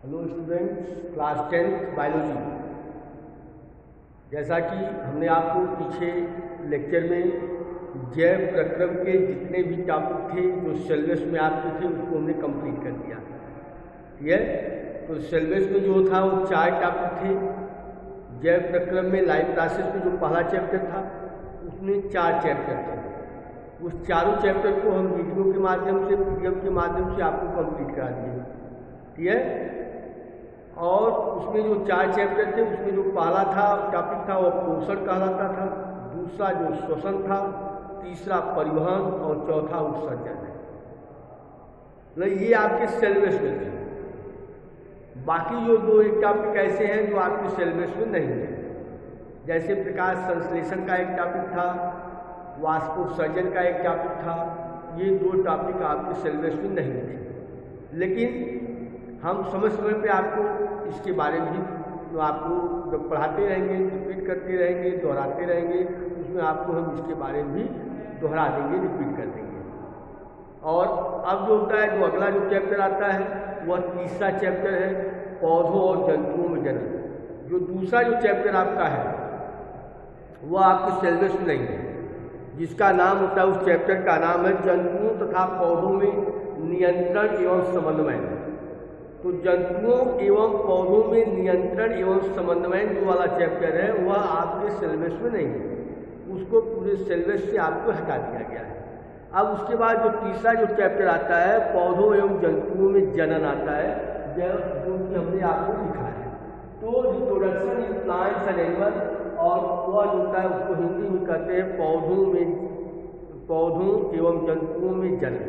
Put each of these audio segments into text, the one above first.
Hello students, class 10th biology. जैसा कि हमने आपको पीछे लेक्चर में जैव प्रक्रम के जितने भी टॉपिक थे जो सिलेबस में आपके थे उसको हमने कंप्लीट कर दिया। ठीक है, तो सिलेबस में जो था वो 4 टॉपिक थे। जैव प्रक्रम में लाइफ प्रोसेस में जो पहला चैप्टर था उसमें 4 चैप्टर थे। उस चारों चैप्टर को हम वीडियो के माध्यम से, PDF के माध्यम से आपको कंप्लीट करा दिए। ठीक है, और उसमें जो 4 चैप्टर थे उसमें जो पहला था टॉपिक था वो पोषण कहलाता था, दूसरा जो श्वसन था, तीसरा परिवहन और चौथा उत्सर्जन है। मतलब ये आपके सिलेबस में थे। बाकी जो 2 टॉपिक ऐसे हैं जो आपके सिलेबस में नहीं है, जैसे प्रकाश संश्लेषण का एक टॉपिक था, वाष्पोत्सर्जन का एक टॉपिक था। ये 2 टॉपिक आपके सिलेबस में नहीं थे, लेकिन हम समय समय पे आपको इसके बारे में भी आपको जब पढ़ाते रहेंगे, रिपीट करते रहेंगे, दोहराते रहेंगे, उसमें आपको हम इसके बारे में भी दोहरा देंगे, रिपीट कर देंगे। और अब जो होता है, जो अगला जो चैप्टर आता है वह तीसरा चैप्टर है, पौधों और जंतुओं में जनन। जो दूसरा जो चैप्टर आपका है वह आपके सिलेबस में नहीं है, जिसका नाम होता है, उस चैप्टर का नाम है जंतुओं तथा पौधों में नियंत्रण एवं समन्वय। तो जंतुओं एवं पौधों में नियंत्रण एवं समन्वय जो वाला चैप्टर है वह आपके सिलेबस में नहीं है, उसको पूरे सिलेबस से आपको हटा दिया गया है। अब उसके बाद जो तीसरा जो चैप्टर आता है, पौधों एवं जंतुओं में जनन आता है, जो कि हमने आपको लिखा है। तो reproduction in plants and animal, और वह जो होता है उसको हिंदी में कहते हैं पौधों एवं जंतुओं में जनन।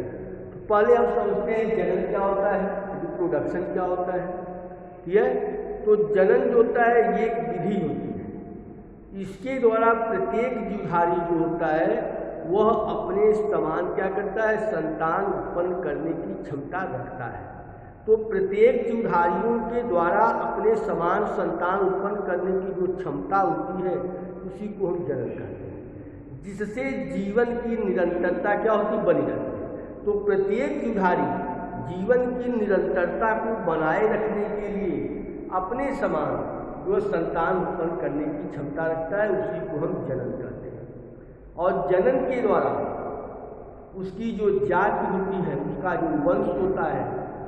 तो पहले हम समझते हैं जनन क्या होता है, रिप्रोडक्शन क्या होता है। ठीक है, तो जनन जो होता है ये एक विधि होती है। इसके द्वारा प्रत्येक जीवधारी जो होता है वह अपने समान क्या करता है, संतान उत्पन्न करने की क्षमता रखता है। तो प्रत्येक जीवधारियों के द्वारा अपने समान संतान उत्पन्न करने की जो क्षमता होती है उसी को हम जनन कहते हैं, जिससे जीवन की निरंतरता क्या होती, बनी रहती है। तो प्रत्येक जीवधारी जीवन की निरंतरता को बनाए रखने के लिए अपने समान जो संतान उत्पन्न करने की क्षमता रखता है उसी को हम जनन कहते हैं। और जनन के द्वारा उसकी जो जाति होती है, उसका जो वंश होता है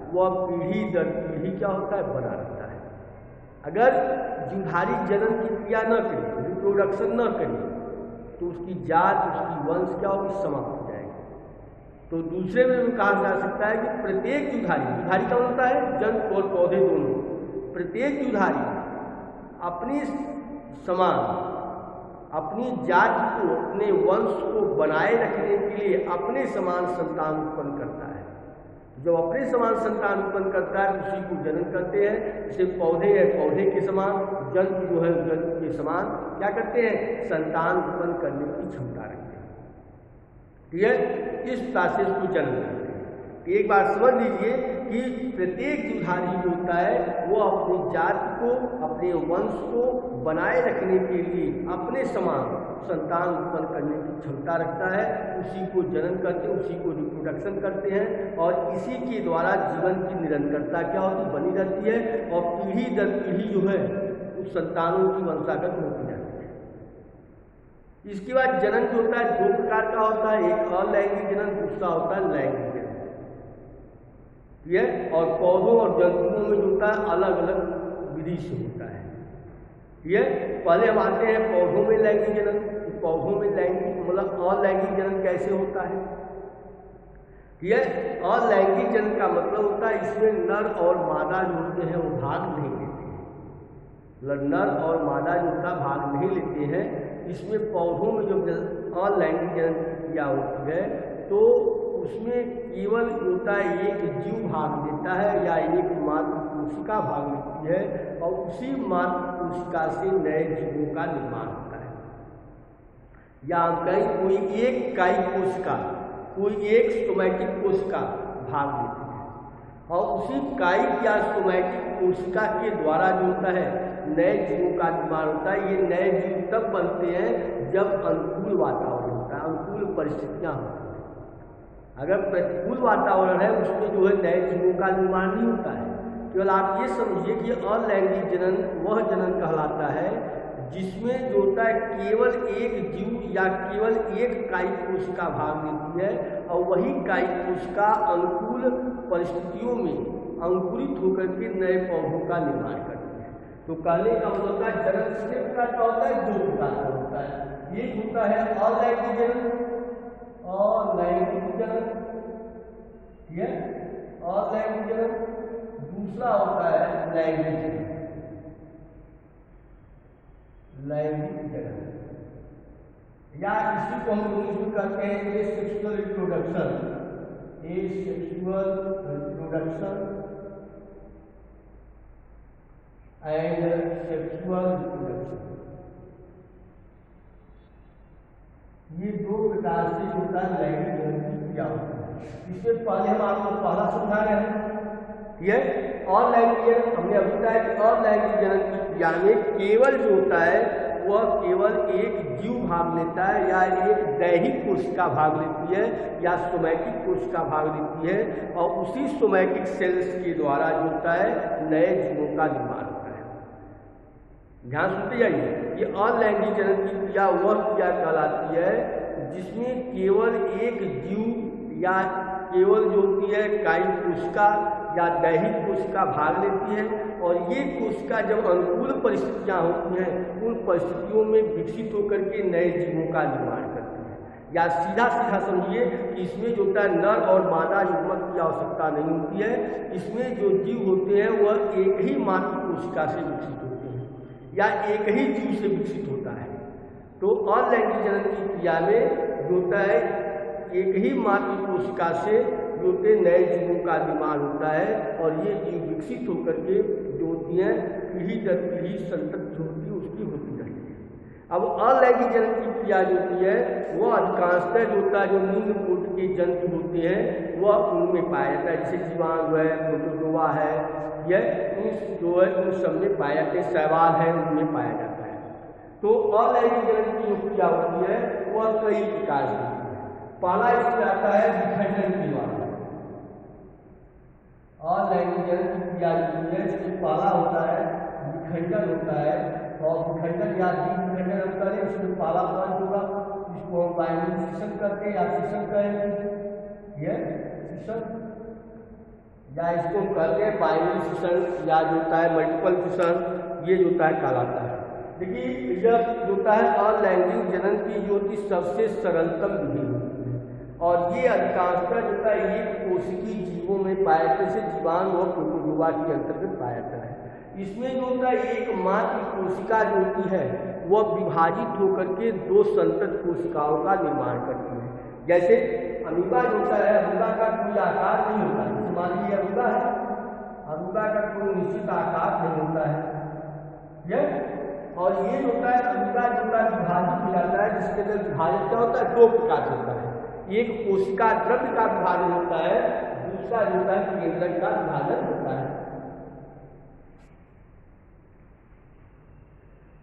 वह पीढ़ी दर पीढ़ी क्या होता है, बना रहता है। अगर जीवधारी जनन की क्रिया न करे, रिप्रोडक्शन न करे, तो उसकी जात, उसकी वंश क्या होगी, समाप्त हो जाएगी। तो दूसरे में भी कहा जा सकता है कि प्रत्येक जीवधारी का होता है जंतु और पौधे दोनों, प्रत्येक जीवधारी अपनी समान अपनी जाति को, अपने वंश को बनाए रखने के लिए अपने समान संतान उत्पन्न करता है। जब अपने समान संतान उत्पन्न करता है उसी को जनन करते हैं। जैसे पौधे है, पौधे के समान, जंतु जो है जंतु के समान क्या करते हैं, संतान उत्पन्न करने की क्षमता रखते हैं। ठीक है, इस प्रोसेस को जनन करते हैं। एक बार समझ लीजिए कि प्रत्येक जीवधारी जो होता है वो अपनी जाति को, अपने वंश को बनाए रखने के लिए अपने समान संतान उत्पन्न करने की क्षमता रखता है, उसी को जनन करते हैं, उसी को रिप्रोडक्शन करते हैं। और इसी के द्वारा जीवन की निरंतरता क्या होती, बनी रहती है, और पीढ़ी दर पीढ़ी जो है उस संतानों की वंशागत होती जाती है। इसके बाद जनन जो होता है 2 प्रकार का होता है, एक अलैंगिक जनन, दूसरा होता है लैंगिक जनन। ये और पौधों और जंतुओं में जो होता है अलग अलग विधि से होता है। ये पहले हम आते हैं पौधों में लैंगिक जनन। पौधों में लैंगिक मतलब अलैंगिक जनन कैसे होता है। ये अलैंगिक जनन का मतलब होता है इसमें नर और मादा जो होते हैं वो भाग नहीं लेते हैं, मतलब नर और मादा जो होता भाग नहीं लेते हैं। इसमें पौधों में जो अलैंगिक जनन की क्रिया होती है तो उसमें केवल होता है एक जीव भाग देता है या एक मात्र कोशिका भाग लेती है, और उसी मात्र कोशिका से नए जीवों का निर्माण होता है। या कहीं कोई एक कायिक कोशिका, कोई एक सोमैटिक कोशिका भाग लेती है, और उसी कायिक या सोमैटिक कोशिका के द्वारा जो होता है नए जीवों का निर्माण होता है। ये नए जीव तब बनते हैं जब अनुकूल वातावरण होता है, अनुकूल परिस्थितियाँ होती हैं। अगर प्रतिकूल वातावरण है उसमें जो है नए जीवों का निर्माण नहीं होता है। केवल आप ये समझिए कि अलैंगिक जनन वह जनन कहलाता है जिसमें जो होता है केवल एक जीव या केवल एक कायिक कोशिका भाग लेती है और वही कायिक कोशिका अनुकूल परिस्थितियों में अंकुरित होकर के नए पौधों का निर्माण करती है। तो कहने का मतलब होता है जनन कितने प्रकार का होता है, 2 प्रकार का होता है। एक होता है अलैंगिक जनन और लैंगिक जनन, ठीक है, अलैंगिक जनन। दूसरा होता है लैंगिक जनन, लैंगिक जनन, या इसी को हम इंग्लिश में कहते हैं asexual reproduction, asexual reproduction and sexual reproduction. ये 2 प्रकार से होता है लैंगिक जनन की क्रिया होती है। इससे पहले हम आपको पहला समझा रहे हैं, ठीक है। अलैंगिक जनन हमने अभी बताया कि अलैंगिक जनन की क्रिया में केवल जो होता है वह केवल एक जीव भाग लेता है या एक दैहिक कोशिका भाग लेती है या सोमैटिक कोशिका भाग लेती है और उसी सोमैटिक सेल्स के द्वारा जो होता है नए जीवों का निर्माण होता है। ध्यान सुनते जाइए, ये अलैंगिक जनन की क्रिया वह क्रिया कहलाती है जिसमें केवल एक जीव या केवल जो होती है कायिक कोशिका या दैहिक कोशिका भाग लेती है और ये कोशिका जब अनुकूल परिस्थितियां होती हैं उन परिस्थितियों में विकसित होकर के नए जीवों का निर्माण करती है। या सीधा सीधा समझिए कि इसमें जो होता है नर और मादा युग्मक की आवश्यकता नहीं होती है, इसमें जो जीव होते हैं वह एक ही मातृ कोशिका से विकसित होते हैं या एक ही जीव से विकसित होता है। तो अलैंगिक जनन की क्रिया में जो होता है एक ही मातृ कोशिका से जो होते नए जीवों का निर्माण होता है और ये जीव विकसित होकर के जो होती हैं पीढ़ी दर पीढ़ी संतति जो होती है उसकी होती रहती है। अब अलैंगिक जनन की क्रिया जो होती है वह अधिकांशतः जो होता है जो निम्न कोटि के जंतु होते हैं वह उनमें पाया जाता है, जैसे जीवाणु है, प्रोटोजोआ है, यह जो है उन सब में पाया जाते हैं, शैवाल है उनमें पाया जाता है। तो अलैंगिक जनन की जो क्रिया होती है वह कई प्रकार की होती है। पहला इसमें आता है विखंडन की बात। अलैंगिक जनन की क्रिया जो है इसमें पहला होता है विखंडन होता है और विखंडन या विखंडन हम करें इसमें पहला पॉइंट होगा, इसको हम बाइनरी फिशन करते हैं या फिशन करेंगे, ये फिशन या इसको हम कहते हैं बाइनरी फिशन या जो होता है मल्टीपल फिशन, ये जो होता है कहलाता है। देखिए यह जो होता है अलैंगिक जनन की जो होती सबसे सरलतम विधि होती है और ये अधिकांशतः जो होता है एक कोशिकीय जीवों में पाया जाता है, जैसे जीवाणु और प्रोटोजोआ के अंतर्गत पाया जाता है। इसमें जो होता है एक मात्र कोशिका जो होती है वह विभाजित होकर के 2 संतत कोशिकाओं का निर्माण करती है। जैसे अमीबा जो होता है, अमीबा का कोई आकार नहीं होता है, मान लीजिए अमीबा है, अमीबा का कोई निश्चित आकार नहीं होता है, और ये जो होता है अमीबा जो होता है विभाजित हो जाता है, जिसके अंदर विभाजन क्या होता है 2 प्रकार से होता है। एक कोशिका द्रव्य का विभाजन होता है, दूसरा जो होता है केंद्रक का विभाजन होता है।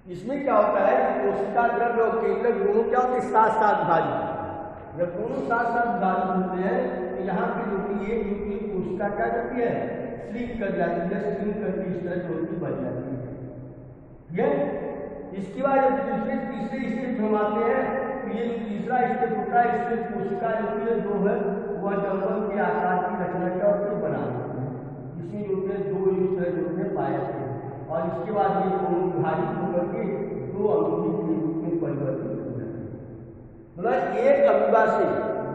इसमें क्या होता है कोशिका द्रव्य और केंद्रक दोनों क्या होते हैं साथ साथ विभाजित। जब दोनों साथ साथ विभाजित होते हैं तो यहाँ पे जो कि एक न्यूक्लियर कोशिका क्या करती है स्लिप कर जाती है, स्लिप करके इस तरह जोड़ती बन जाती है। इसके बाद जब दूसरे तीसरे स्टेप हम आते हैं तो ये जो तीसरा स्टेप होता है इसमें कोशिका जो है जो है वह डंबल के आकार की रचना क्या होती है बना देती है। इसमें जो है 2 इस तरह जो है पाए जाते हैं और इसके बाद ये दोनों विभाजित होकर के 2 अणुओं के रूप में परिवर्तित हो जाते हैं। मतलब एक अमीबा से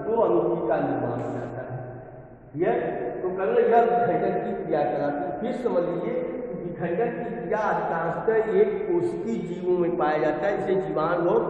2 अणुओं का निर्माण हो जाता है। यह तो कल यह विखंडन की क्रिया कराती है। फिर समझ लीजिए विखंडन की क्रिया अधिकांशतः एक कोशिकीय जीवों में पाया जाता है, जैसे जीवाणु और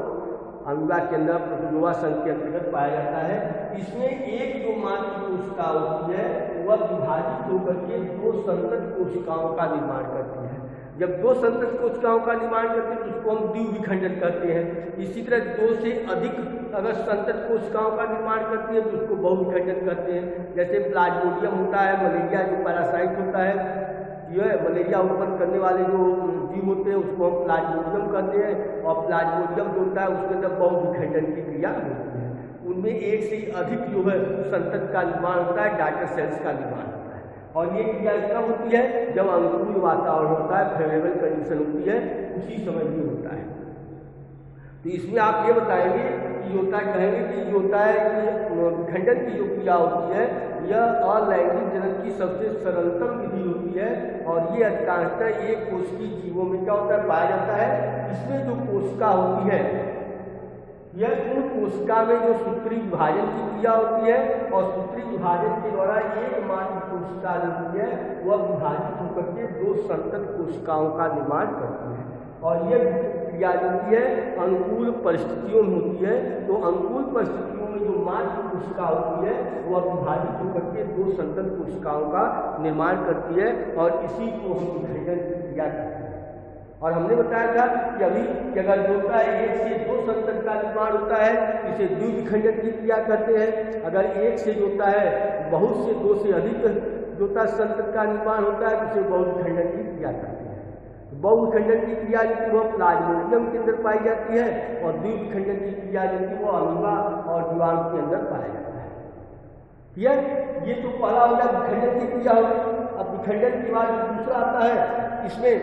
अमीबा के अंदर प्रोटोजोआ संघ के अंतर्गत पाया जाता है। इसमें एक जो मात्र कोशिका होती है वह विभाजित होकर के 2 संतत कोशिकाओं का निर्माण करती है। जब 2 संतत कोशिकाओं का निर्माण करते हैं तो उसको हम द्विविखंडन करते हैं। इसी तरह 2 से अधिक अगर संतत कोशिकाओं का निर्माण करती है तो उसको बहुविखंडन करते हैं। जैसे प्लाज्मोडियम होता है, मलेरिया जो पैरासाइट होता है, जो है मलेरिया उत्पन्न करने वाले जो जीव होते हैं उसको हम प्लाज्मोडियम कहते हैं और प्लाज्मोडियम जो होता है उसके अंदर बहुविखंडन की क्रिया होती है। उनमें एक से अधिक जो है संतत का निर्माण होता है, डाटर सेल्स का निर्माण होता है और ये क्रिया कब होती है? जब अनुकूल वातावरण होता है, फेवरेबल कंडीशन होती है, उसी समय ये होता है। तो इसमें आप ये बताएंगे कि होता है, कहेंगे कि जो होता है कि विखंडन की जो क्रिया होती है यह अलैंगिक जनन की सबसे सरलतम विधि होती है और ये अधिकांशतः एक कोशिकीय जीवों में क्या होता है पाया जाता है। इसमें जो कोशिका होती है यह उन कोशिका में जो सूत्री विभाजन की क्रिया होती है और सूत्री विभाजन के द्वारा एकमात्र कोशिका जो होती है वह विभाजित होकर के दो संतत कोशिकाओं का निर्माण करती है और यह क्रिया जो होती है अनुकूल परिस्थितियों में होती है। तो अनुकूल परिस्थितियों में जो मात्र कोशिका होती है वह विभाजित होकर के दो संतत कोशिकाओं का निर्माण करती है और इसी को हम विखंडन की क्रिया कहते हैं। और हमने बताया था कि अभी कि अगर जो होता है एक से दो संतत का निर्माण होता है इसे द्विविखंडन की क्रिया कहते हैं। अगर एक से जो होता है बहुत से दो से अधिक जो होता है संतत का निर्माण होता है तो उसे बहुविखंडन की क्रिया कहते हैं। बहुविखंडन की क्रिया जो कि वह प्लाज्मोडियम के अंदर पाई जाती है और द्विविखंडन की क्रिया जो कि वो अमीबा और जीवाणु के अंदर पाया जाता है। ठीक, ये तो पहला हो गया विखंडन की क्रिया होगी। अब विखंडन के बाद दूसरा आता है, इसमें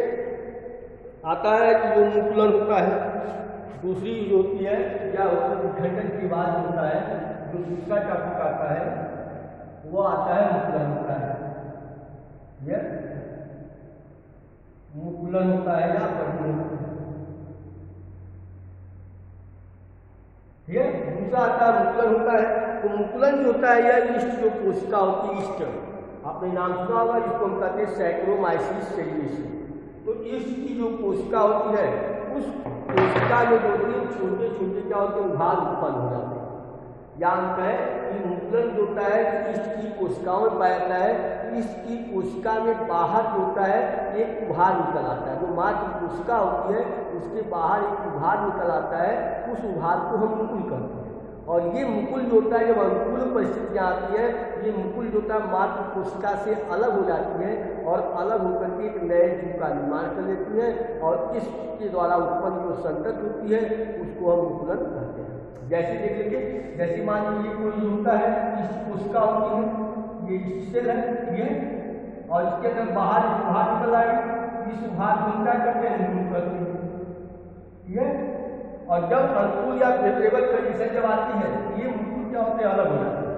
आता है कि जो मुकुलन होता है। दूसरी जो होती है क्या होता है विखंडन के बाद होता है जो दूसरा टॉपिक आता है वो आता है मुकुलन होता है। यह मुकुलन होता है या परिणन होता है। ठीक है, दूसरा आता है मुकुलन होता है। तो मुकुलन जो होता है यह ईस्ट जो कोशिका होती है, ईस्ट आपने नाम सुना होगा, जिसको हम कहते हैं सैक्रोमाइसिस सेरियेसी। तो ईस्ट की जो कोशिका होती है उस कोशिका में जो होती है छोटे छोटे क्या होते हैं भाग उत्पन्न हो जाते हैं। या हम कहें कि मुकुलन जो होता है ईस्ट की कोशिकाओं में पाया जाता है। ईस्ट की कोशिका में बाहर जो होता है एक उभार निकल आता है। जो मात्र कोशिका होती है उसके बाहर एक उभार निकल आता है, उस उभार को हम मुकुल कहते हैं। और ये मुकुल जो होता है जब अनुकूल परिस्थितियाँ आती है ये मुकुल जो होता है मात्र कोशिका से अलग हो जाती है और अलग होकर के एक नए जीव का निर्माण कर लेती है और इसके द्वारा उत्पन्न जो संतत होती है उसको हम मुकुलन कहते हैं। जैसे देख लीजिए, जैसे मान लीजिए कोई होता है इस कोशिका होती है, ये सेल है ये, और इसके अंदर बाहर उभार निकल आएगी। इस उभार को क्या करते हैं मुकुल करते हैं। ये और जब अनुकूल या फेवरेबल कंडीशन जब आती है ये मुकुल क्या होते हैं अलग हो जाते हैं।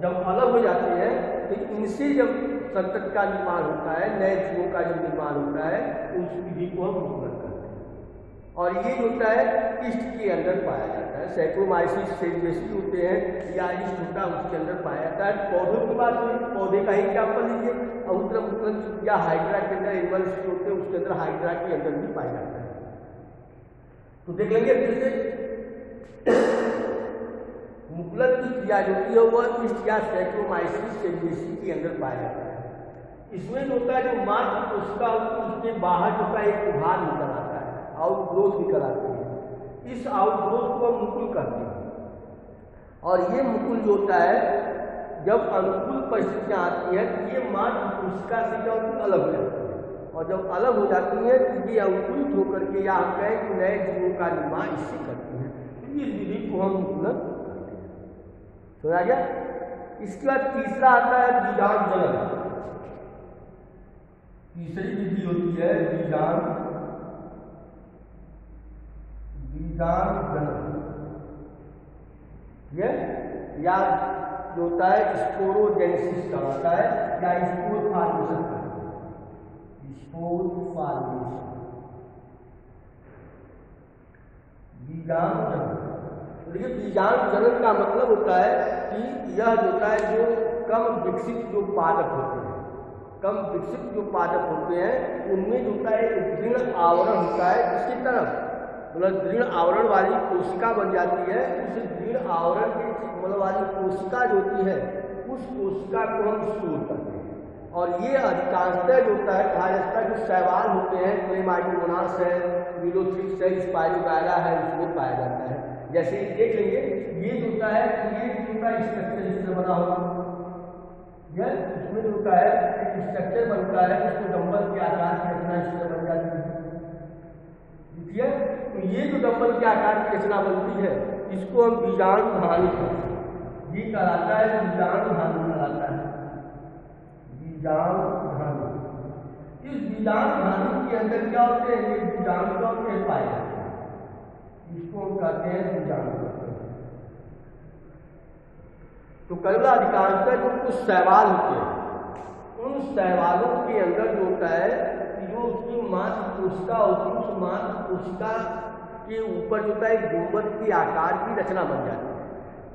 जब अलग हो जाते हैं तो इनसे जब संतत का निर्माण होता है, नए जीवों का जब निर्माण होता है तो उस विधि को हम मुकुलन करते हैं। और ये होता है ईस्ट के अंदर पाया जाता है। सैक्रोमाइसिस सेरियेसी होते हैं या ईस्ट होता है उसके अंदर पाया जाता है। पौधों की बात हुई, पौधे का ही एग्जाम्पल लीजिए, औत्र मुकुलन या हाइड्रा के अंदर एनिमल्स जो होते हैं उसके अंदर हाइड्रा के अंदर भी पाया जाता है। तो देख लेंगे फिर से मुकुलन की क्रिया जो होती है वह ईस्ट या सैक्रोमाइसिस सेरियेसी के अंदर पाया जाता है। इसमें जो होता है जो मात्र कोशिका होती है उसके बाहर जो है एक उभार निकल आता है, आउटग्रोथ निकल आती है। इस आउटग्रोथ को हम मुकुल कहते हैं। और ये मुकुल जो होता है जब अनुकूल परिस्थितियाँ आती है तो ये मात्र कोशिका से क्या होती है अलग हो जाती है और जब अलग हो जाती है तो ये अंकुरित होकर के या हम कहें कि नए जीवों का निर्माण इससे करती है। तो इस विधि को हम मुकुलन करते हैं। समझा गया। इसके बाद तीसरा आता है बीजांड जनन। तीसरी विधि होती है बीजांड जनन। ये या जो होता है स्पोरोजेनेसिस का होता है या स्पोर फॉर्मेशन का। बीजांड जनन। देखिए बीजांड जनन का मतलब होता है कि यह जो होता है जो कम विकसित जो पादप होते हैं, कम विकसित जो पादप होते हैं उनमें जो होता है एक दृढ़ आवरण होता है जिसकी तरफ मतलब दृढ़ आवरण वाली कोशिका बन जाती है। उस दृढ़ आवरण के मतलब वाली कोशिका जो होती है उस कोशिका को हम स्टोर करते हैं। और ये अधिकांशतः जो होता है कहा जाता है जो शैवाल होते हैं, क्लेमाइडोमोनास है, मीलोथ्रिक्स है, स्पाइरोगायरा है, उसमें पाया जाता है। जैसे देख लेंगे ये जो होता है ये जो होता है स्ट्रक्चर इससे बना होगा, यह उसमें जो होता है एक स्ट्रक्चर बनता है उसको डंबल के आकार की रचना इससे बन जाती है। ठीक है, तो ये जो डंबल के आकार की रचना बनती है इसको हम बीजाणु धानी ये कहलाता है, बीजाणु धानी कहलाता है। बीजाणुधानी। इस बीजाणुधानी के अंदर क्या होते हैं, ये बीजाणु क्या होते हैं, पाए जाते हैं, इसको हम कहते हैं बीजाणु। तो कई अधिकांशतः जो कुछ शैवाल होते हैं, उन शैवालों के अंदर जो होता है कि जो उसकी मात्र कोशिका होती है, उस मात्र कोशिका के ऊपर जो होता है गुंबद के आकार की रचना बन जाती है।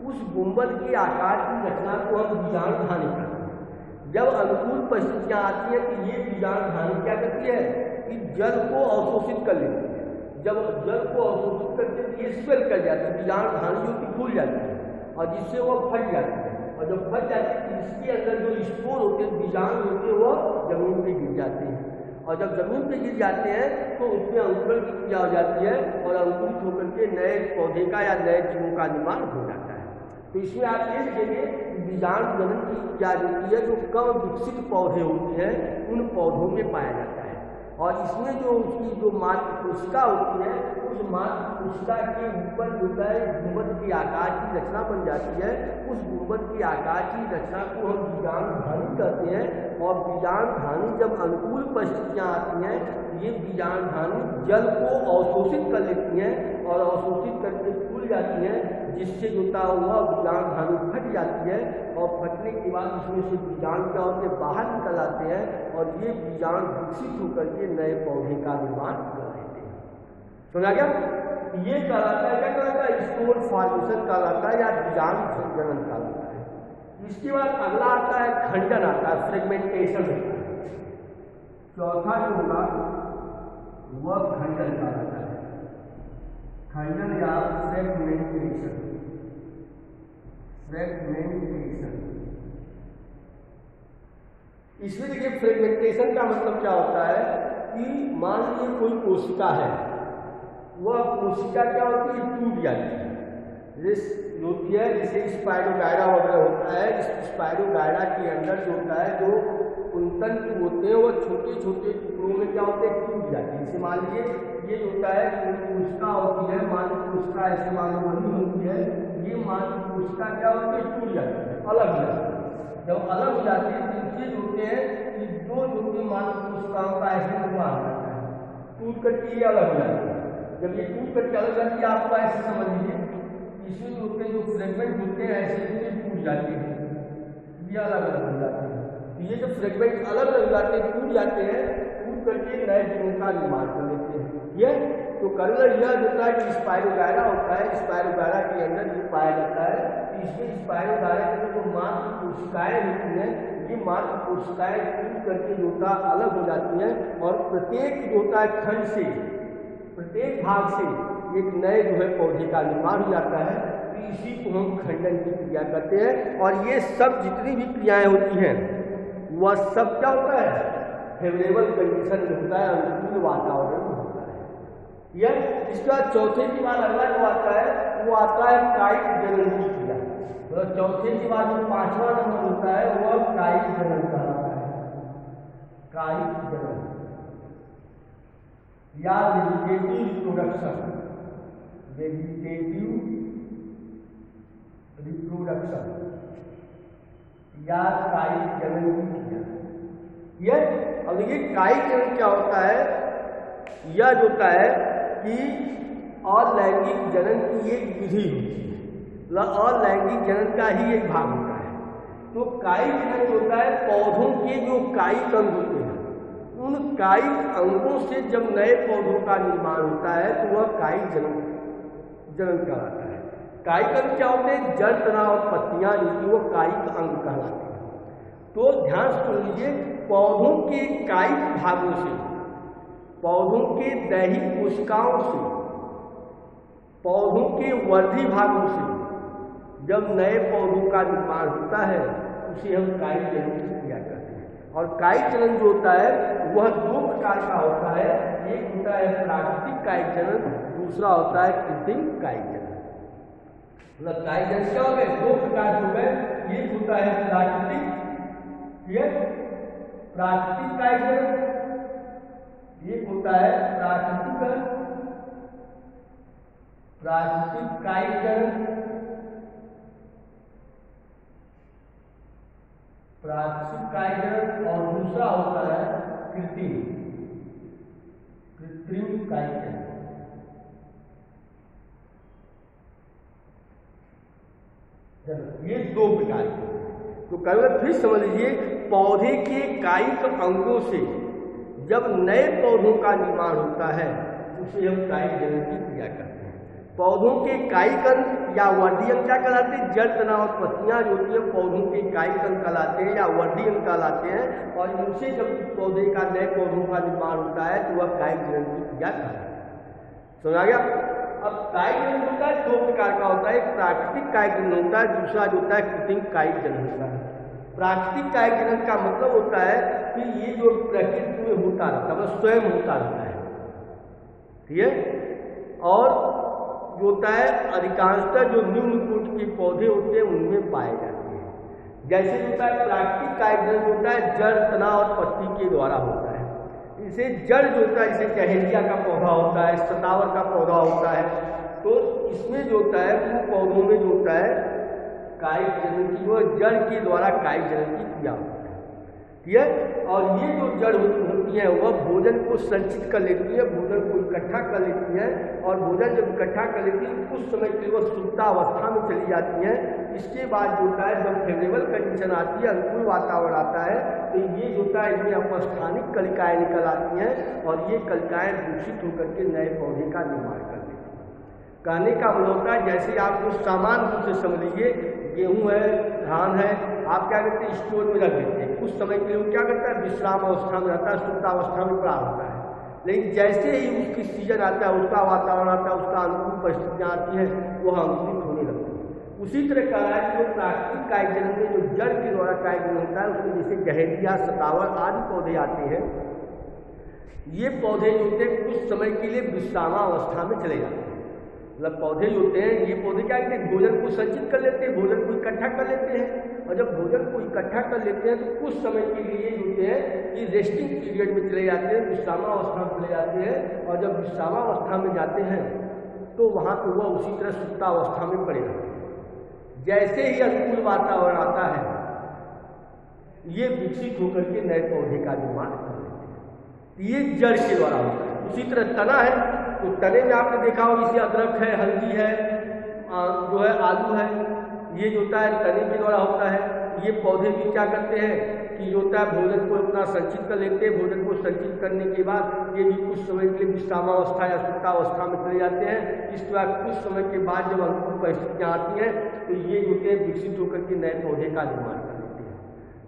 उस गुंबद के आकार की रचना को हम बीजाणुधानी कहते हैं। जब अनुकूल परिस्थितियाँ आती हैं तो ये बीजाणुधानी क्या करती है कि जल को अवशोषित कर लेती है। जब जल को अवशोषित करके ये स्वेल कर जाती है, बीजाणुधानी जो कि फूल जाती है और जिससे वो फट जाती है, और जब फट जाती है तो इसके अंदर जो स्पोर होते हैं, बीजाणु होते हैं, वो जमीन पे गिर जाते हैं। और जब जमीन पे गिर जाते हैं तो उसमें अंकुरण की क्रिया हो जाती है और अंकुरित होकर के नए पौधे का या नए जीवों का निर्माण हो जाता है। तो इसमें आप ये देखेंगे बीजाणु जनन की क्रिया होती है जो कम विकसित पौधे होते हैं उन पौधों में पाया जाता है। और इसमें जो उसकी जो मात्र कोशिका होती है, उस मात्र कोशिका के ऊपर जो है गुंबद के आकार की रचना बन जाती है। उस गुंबद के आकार की रचना को हम बीजाणुधानी कहते हैं। और बीजाणुधानी जब अनुकूल परिस्थितियाँ आती हैं, ये बीजाणुधानी जल को अवशोषित कर लेती हैं और अवशोषित करके फूल जाती हैं, जिससे होता हुआ बीजाणुधानी फट जाती है। और फटने के बाद उसमें से बीजाणु क्या होते हैं, बाहर निकल आते हैं और ये बीजाणु विकसित होकर के नए पौधे का निर्माण कर लेते हैं। समझा गया? ये कहलाता है, क्या कहलाता है, स्पोर फॉर्मेशन कहलाता है या बीजाणु जनन कहलाता है। इसके बाद अगला आता है खंडन, आता है फ्रेगमेंटेशन होता है। चौथा जो होगा वह खंडन कहलाता है, खंडन या फ्रेगमेंटेशन। फ्रेगमेंटेशन, इसमें देखिए फ्रेगमेंटेशन का मतलब क्या होता है कि मान लीजिए कोई कोशिका है, वह कोशिका क्या होती है, टूट जाती है। होती है जैसे स्पाइरोगायरा वगैरह होता है। इस स्पाइरोगायरा के अंदर जो होता है, जो कुंतंत्र होते हैं वो छोटे छोटे टुकड़ों में क्या होते हैं, टूट जाते हैं। जैसे मान लीजिए ये होता है कोशिका होती है, मानव कोशिका ऐसे मानव बनी होती है, ये मानव कोशिका क्या होती है, टूट जाती है, अलग हो जाती है। जब अलग हो जाती है तो इससे होते हैं कि दो जो मानव कोशिकाओं का ऐसे निर्माण होता है, टूट करके ये अलग हो जाती है। जब ये टूट करके अलग जाती है, आपको ऐसे समझ लीजिए इसमें जो होते हैं, जो फ्रेगमेंट होते हैं ऐसे टूट जाते हैं, ये अलग अलग हो जाते हैं। तो ये जो फ्रेगमेंट अलग अलग जाते हैं, टूट जाते हैं, टूट करके नए जीवों का निर्माण कर लेते हैं। ये तो कर्नल यह होता है कि स्पाइरोगायरा होता है, स्पाइरोगायरा के अंदर जो पाया जाता है, इसमें स्पाइरोगायरा के अंदर जो मात्र कोशिकाएं होती हैं, ये मात्र कोशिकाएं टूट करके जो होता अलग हो जाती हैं और प्रत्येक जो होता है खंड से, प्रत्येक भाग से एक नए जो है पौधे का निर्माण हो जाता है। तो इसी को हम खंडन की क्रिया करते हैं। और ये सब जितनी भी क्रियाएं होती हैं वह सब क्या होता है, फेवरेबल कंडीशन में होता है, अनुकूल वातावरण में होता है। यह इसका चौथे के बाद अगला जो आता है वो आता है कायिक जनन की क्रिया। तो चौथे के बाद जो पांचवा नंबर होता है वह कायिक जनन कहलाता है, कायिक जनन या वेजिटेटिव रिप्रोडक्शन। वेजिटेटिव रिप्रोडक्शन या कायिक जनन की क्रिया। यह अब देखिए कायिक जनन क्या होता है, यह जो होता है कि अलैंगिक जनन की एक विधि होती है, अलैंगिक जनन का ही एक भाग होता है। तो कायिक जनन जो होता है, पौधों के जो कायिक अंग होते हैं, उन कायिक अंगों से जब नए पौधों का निर्माण होता है तो वह कायिक जनन कहलाता है। कायिक अंग क्या होते हैं, जड़ तना और पत्तियां जो कि वो कायिक अंग कहलाते हैं। तो ध्यान सुन लीजिए, पौधों के कायिक भागों से, पौधों के दैहिक कोशिकाओं से, पौधों के वर्धी भागों से जब नए पौधों का निर्माण होता है उसे हम कायिक जनन की क्रिया करते हैं। और कायिक जनन जो होता है वह दो प्रकार का होता है, एक होता है प्राकृतिक कायिक जनन, दूसरा होता है कृत्रिम कायिक जनन। मतलब कायिक जनन क्या हो गए, दो प्रकार हो गए, एक होता है प्राकृतिक, प्राकृतिक कायिक जनन, एक होता है प्राकृतिक कायिक जनन प्राकृतिक कायिक जनन और दूसरा होता है कृत्रिम कायिक जनन। ये दो प्रकार के। तो कभी फिर समझ लीजिए, पौधे के कायिक अंगों से जब नए पौधों का निर्माण होता है उसे हम कायिक जनन की क्रिया करते हैं। पौधों के कायिक अंग या वर्धी अंग क्या कहलाते हैं? जड़, तना और पत्तियां जो होती है पौधों के कायिक अंग कहलाते हैं या वर्धी अंग कहलाते हैं, और इनसे जब पौधे का नए पौधों का निर्माण होता है तो वह कायिक जनन की क्रिया कहलाती है। समझा गया? अब कायिक जनन होता है दो प्रकार का होता है, एक प्राकृतिक कायिक जनन होता है, दूसरा जो होता है कृत्रिम कायिक जनन होता है। प्राकृतिक कायिक जनन का मतलब होता है कि ये जो प्रकृति में होता रहता है, मतलब स्वयं होता रहता है, ठीक है। और जो होता है अधिकांशतः जो निम्न कोटि के पौधे होते हैं उनमें पाए जाते हैं। जैसे होता है प्राकृतिक कायिक जनन होता है जड़, तना और पत्ती के द्वारा होता है। इसे जड़ जो होता है, जैसे चहेलिया का पौधा होता है, सतावर का पौधा होता है, तो इसमें जो होता है उन पौधों में जो होता है कायिक जनन की वो जड़ के द्वारा कायिक जनन की क्रिया होती है, ठीक है। और ये जो जड़ होती है वह भोजन को संचित कर लेती है, भोजन को इकट्ठा कर लेती है, और भोजन जब इकट्ठा कर लेती है कुछ समय के लिए वह सुप्तावस्था में चली जाती है। इसके बाद जो होता है जब फेवरेबल कंडीशन आती है, अनुकूल वातावरण आता है, तो ये जो होता है इनमें अपस्थानिक कलिकाएँ निकल आती हैं और ये कलिकाएँ दूषित होकर के नए पौधे का निर्माण कर देती हैं। कहने का मतलब होता है जैसे आप जो सामान्य रूप से समझ लीजिए, गेहूँ है, धान है, आप क्या करते हैं स्टोर में रख देते हैं, कुछ समय के लिए वो क्या करता है विश्राम अवस्था में रहता है, सुप्तावस्था में पड़ा होता है। लेकिन जैसे ही उसकी सीजन आता है, उसका वातावरण आता है, उसका अनुकूल परिस्थितियाँ आती हैं, वो अंकुरित होने लगती है। उसी तरह कह रहा है कि जो प्राकृतिक कायिक जनन में जो जड़ के द्वारा कायिक जनन होता है उसमें जैसे चहेलिया, सतावर आदि पौधे आते हैं, ये पौधे जो होते हैं कुछ समय के लिए विश्रामावस्था में चले जाते हैं। मतलब पौधे जो होते हैं ये पौधे क्या करते हैं भोजन को संचित कर लेते हैं, भोजन को इकट्ठा कर लेते हैं, और जब भोजन को इकट्ठा कर लेते हैं तो कुछ समय के लिए जो होते हैं ये रेस्टिंग पीरियड में चले जाते हैं, विश्रामावस्था में चले जाते हैं। और जब विश्रामावस्था में जाते हैं तो वहाँ तो वह उसी तरह सुप्तावस्था में पड़े रहते हैं। जैसे ही अनुकूल वातावरण आता है ये विकसित होकर के नए पौधे का निर्माण कर लेते हैं। ये जड़ के द्वारा होता है। उसी तरह तना है, तो तने में आपने देखा हो इसे अदरक है, हल्दी है, जो है आलू है, ये जो होता है तने के द्वारा होता है। ये पौधे भी क्या करते हैं कि जो होता है भोजन को अपना संचित कर लेते हैं, भोजन को संचित करने के बाद ये भी कुछ समय के लिए विश्रामावस्था या सुप्तावस्था में चले जाते हैं। इस तरह कुछ समय के बाद जब अनुकूल परिस्थितियाँ आती हैं तो ये जो होते हैं विकसित होकर के नए पौधे का निर्माण कर लेते हैं।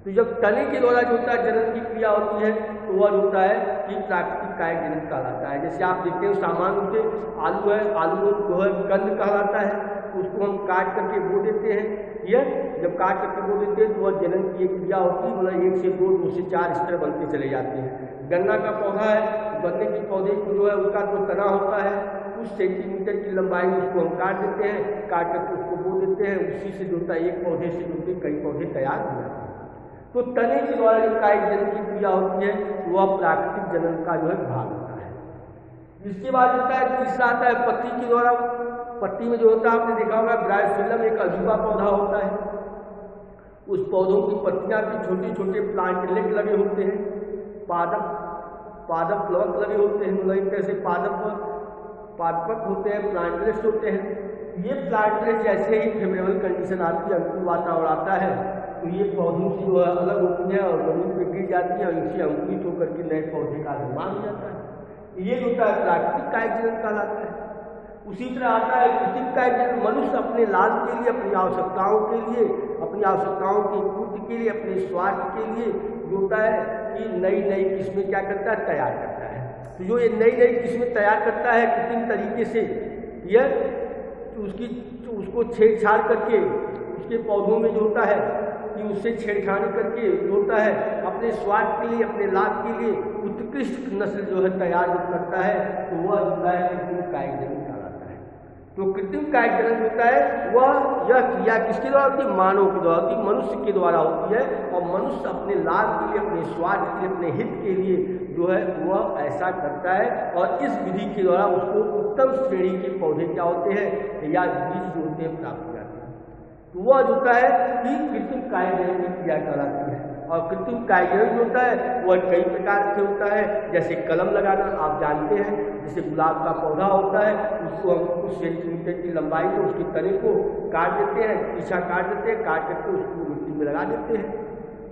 तो जब तने के द्वारा जो होता है जनन की क्रिया होती है तो वह होता है कि प्राकृतिक कायिक जनन कहलाता है। जैसे आप देखते हैं सामान्य रूप से आलू है, आलू जो है कंद कहलाता है, उसको हम काट करके बो देते हैं। ये जब काट करके बो देते हैं तो वह जनन की एक क्रिया होती है, मतलब 1 से 2, 2 से 4 इस तरह बनते चले जाते हैं। गन्ना का पौधा है, गन्ने के पौधे को जो है उसका जो तना होता है कुछ सेंटीमीटर की लंबाई में उसको हम काट देते हैं, काट करके उसको बो देते हैं। उसी से जो होता है एक पौधे से जो होते कई पौधे तैयार हो जाते हैं। तो तने के द्वारा जो कायिक जनन की क्रिया होती है वह प्राकृतिक जनन का जो है भाग होता है। इसके बाद होता है तीसरा आता है पत्ती के द्वारा। पत्ती में जो होता है आपने देखा होगा ब्रायोफिलम एक अजूबा पौधा होता है। उस पौधों की पत्तियां भी छोटे छोटे प्लांटलेट लगे होते हैं, पादप प्लवक लगे होते हैं, मतलब एक तरह से पादपक होते हैं, प्लांटलेट्स होते हैं। ये प्लांटलेट जैसे ही फेवरेबल कंडीशन आती है, अनुकूल वातावरण आता है, तो ये पौधों से जो है अलग होती है और जमीन पर गिर जाती है और इनसे अंकुरित होकर के नए पौधे का निर्माण हो जाता है। ये जो होता है प्राकृतिक कायिक जनन कहलाता है। उसी तरह आता है कृत्रिम कायिक जनन। मनुष्य अपने लाभ के लिए, अपनी आवश्यकताओं के लिए, अपनी आवश्यकताओं की पूर्ति के लिए, अपने स्वार्थ के लिए जो होता है कि नई नई किस्में क्या करता है तैयार करता है। तो जो ये नई नई किस्में तैयार करता है कृत्रिम तरीके से, यह उसको छेड़छाड़ करके उसके पौधों में जो होता है कि उससे छेड़खानी करके जो होता है अपने स्वार्थ के लिए, अपने लाभ के लिए उत्कृष्ट नस्ल जो है तैयार करता है, तो वह होता है कृत्रिम कायिक जनन कहलाता है। तो कृत्रिम कायिक जनन होता है वह यह क्रिया किसके द्वारा होती है? मानव के द्वारा होती है, मनुष्य के द्वारा होती है। और मनुष्य अपने लाभ के लिए, अपने स्वार्थ के लिए, अपने हित के लिए जो है वह ऐसा करता है। और इस विधि के द्वारा उसको उत्तम श्रेणी के पौधे क्या होते हैं या बीज जो होते हैं प्राप्त हो जाते हैं। तो वह जो होता है कि कृत्रिम कायजनन की क्रिया कहलाती है। और कृत्रिम कायजनन जो होता है वह कई प्रकार से होता है, जैसे कलम लगाना आप जानते हैं, जैसे गुलाब का पौधा होता है उसको हम कुछ सेंटीमीटर की लंबाई में उसके तने को काट देते हैं, पीछा काट देते हैं, काट करके उसको मिट्टी में लगा देते हैं।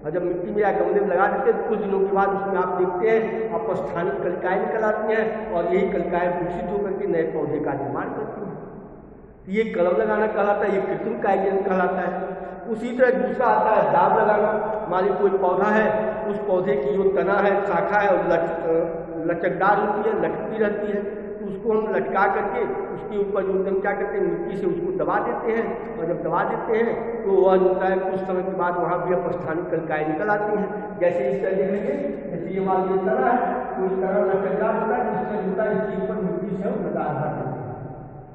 और जब मिट्टी में या गमले में लगा देते हैं तो कुछ दिनों के बाद उसमें आप देखते हैं अपस्थानिक कलिकाएं निकल आती हैं और यही कलिकाएं विकसित होकर के नए पौधे का निर्माण करती हैं। तो ये कलम लगाना कहलाता है, ये कृत्रिम कायजनन कहलाता है। उसी तरह दूसरा आता है दाब लगाना। मान लीजिए कोई पौधा है, उस पौधे की जो तना है, शाखा है, लचकदार होती है, लटकती रहती है, तो उसको हम लटका करके उसके ऊपर जो हम क्या करते हैं मिट्टी से उसको दबा देते हैं। और जब दबा देते हैं तो वह होता है कुछ समय के बाद वहाँ भी अपस्थानिक कलिकाएं निकल आती हैं। जैसे इस तरह देखेंगे, जैसे ये मान लीजिए तना है तो इस तरह लचकदार होता है, इससे होता है इसके ऊपर मिट्टी से हम लगा देते हैं।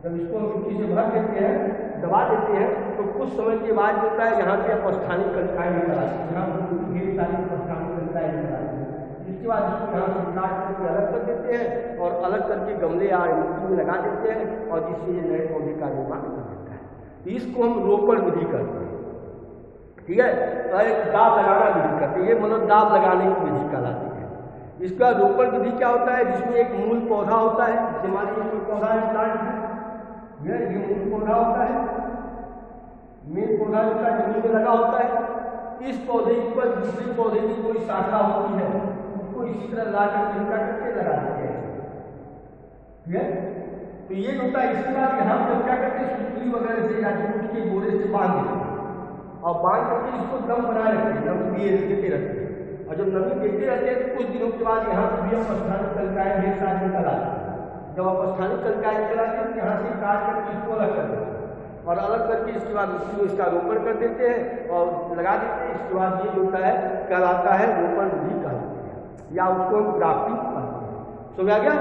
जब इसको मिट्टी से भर देते हैं, दबा देते हैं, तो कुछ समय के बाद जो होता है यहाँ से अपस्थानिक कलिकाएं निकल आती हैं, यहाँ ढेर सारी अपस्थानिक कलिकाएं निकल आती हैं। इसके बाद इसको यहाँ से काट करके अलग कर देते हैं और अलग करके गमले या मिट्टी में लगा देते हैं और जिससे ये नए पौधे का निर्माण कर देता है। तो इसको हम रोपण विधि करते हैं, ठीक है। और एक दाब लगाना विधि करते हैं, ये मतलब दाब लगाने की विधि कहलाती है। इसका रोपण विधि क्या होता है, जिसमें एक मूल पौधा होता है, जैसे मान लीजिए कोई पौधा है प्लांट है, ये मूल पौधा होता है, मेन पौधा होता है जमीन में लगा होता है। इस पौधे पर दूसरे पौधे की कोई शाखा होती है, उसको इसी तरह ला करके इनका करके लगा देते हैं, ठीक है। तो ये होता है। इसके बाद यहाँ पर क्या करते हैं, सुतली वगैरह से या जूट के बोरे से बांध देते हैं और बांध करके इसको दम बनाए रखते हैं, दम दिए देते रहते हैं। और जब नमी देते रहते हैं तो कुछ दिनों के बाद यहाँ पर भी अपस्थानिक कलिकाएं ढेर सारी निकल आती हैं। जब अपस्थानिक कलिकाएं निकल आती हैं तो यहाँ से काट करके इसको अलग कर देते हैं और अलग करके इसके बाद मिट्टी में इसका रोपण कर देते हैं और लगा देते हैं। इसके बाद ये होता है कहलाता है रोपण विधि कहलाती है, या उसको हम ग्राफ्टिंग कहते हैं। समझ आ गया।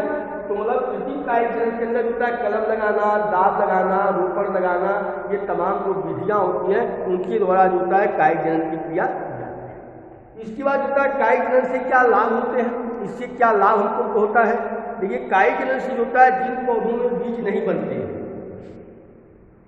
तो मतलब कृत्रिम कायजनन के अंदर होता है कलम लगाना, दाब लगाना, रोपण लगाना, ये तमाम जो विधियाँ होती हैं उनके द्वारा जो होता है कायजनन की क्रिया की जाती है। इसके बाद होता है कायजनन से क्या लाभ होते हैं, इससे क्या लाभ हमको होता है। देखिए कायजनन से होता है जिन पौधों में बीज नहीं बनते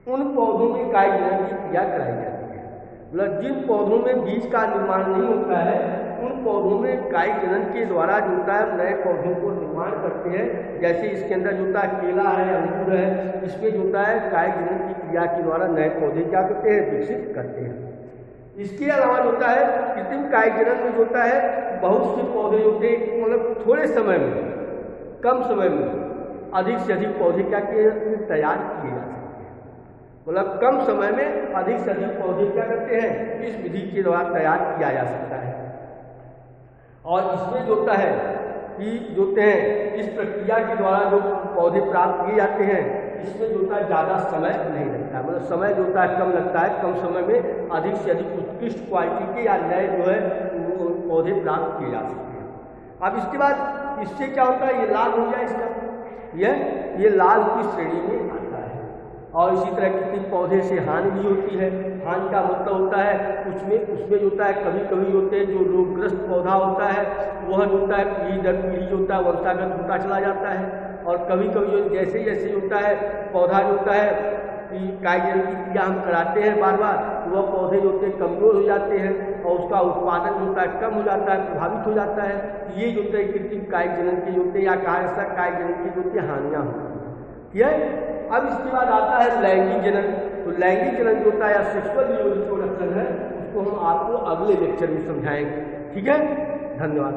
उन पौधों में कायजनन की क्रिया कराई जाती है। मतलब जिन पौधों में बीज का निर्माण नहीं होता है उन पौधों में कायजनन के द्वारा जो होता है नए पौधों को निर्माण करते हैं। जैसे इसके अंदर जो होता है केला है, अंगूर है, इसमें जो होता है कायजनन की क्रिया के द्वारा नए पौधे क्या करते हैं, विकसित करते हैं। इसके अलावा जो होता है कृत्रिम कायजनन में जो होता है बहुत से पौधे होते हैं, मतलब थोड़े समय में, कम समय में अधिक से अधिक पौधे क्या किए तैयार किए जाते हैं। मतलब कम समय में अधिक से अधिक पौधे क्या करते हैं, इस विधि के द्वारा तैयार किया जा सकता है। और इसमें जो होता है कि जो होते हैं इस प्रक्रिया के द्वारा जो पौधे प्राप्त किए जाते हैं इसमें जो होता है ज़्यादा समय नहीं लगता है, मतलब समय जो होता है कम लगता है। कम समय में अधिक से अधिक उत्कृष्ट क्वालिटी के या नए जो है वो पौधे प्राप्त किए जा सकते हैं। अब इसके बाद इससे क्या होता है, ये लाल हो गया इसका, ये लाल की श्रेणी में आता है। और इसी तरह कृत्रिम पौधे से हानि भी होती है। हानि का मतलब होता है उसमें जो होता है कभी कभी होते हैं जो रोगग्रस्त पौधा होता है वह जो होता है पीढ़ी दर पीढ़ी जो होता है वंशागत होता चला जाता है। और कभी कभी जो जैसे जैसे होता है पौधा जो होता है कि कायजनन की क्रिया हम कराते हैं बार बार, तो वह पौधे जो होते हैं कमज़ोर हो जाते हैं और उसका उत्पादन जो होता है कम हो जाता है, प्रभावित हो जाता है। ये जो होता है कृत्रिम कायजनन के जो होते हैं या कहा ऐसा कायजनन की जो होती है हानियाँ होती हैं, ठीक है। अब इसके बाद आता है लैंगिक जनन। तो लैंगिक जनन जो होता है या सेक्सुअल रिप्रोडक्शन है उसको हम आपको अगले लेक्चर में समझाएंगे, ठीक है। धन्यवाद।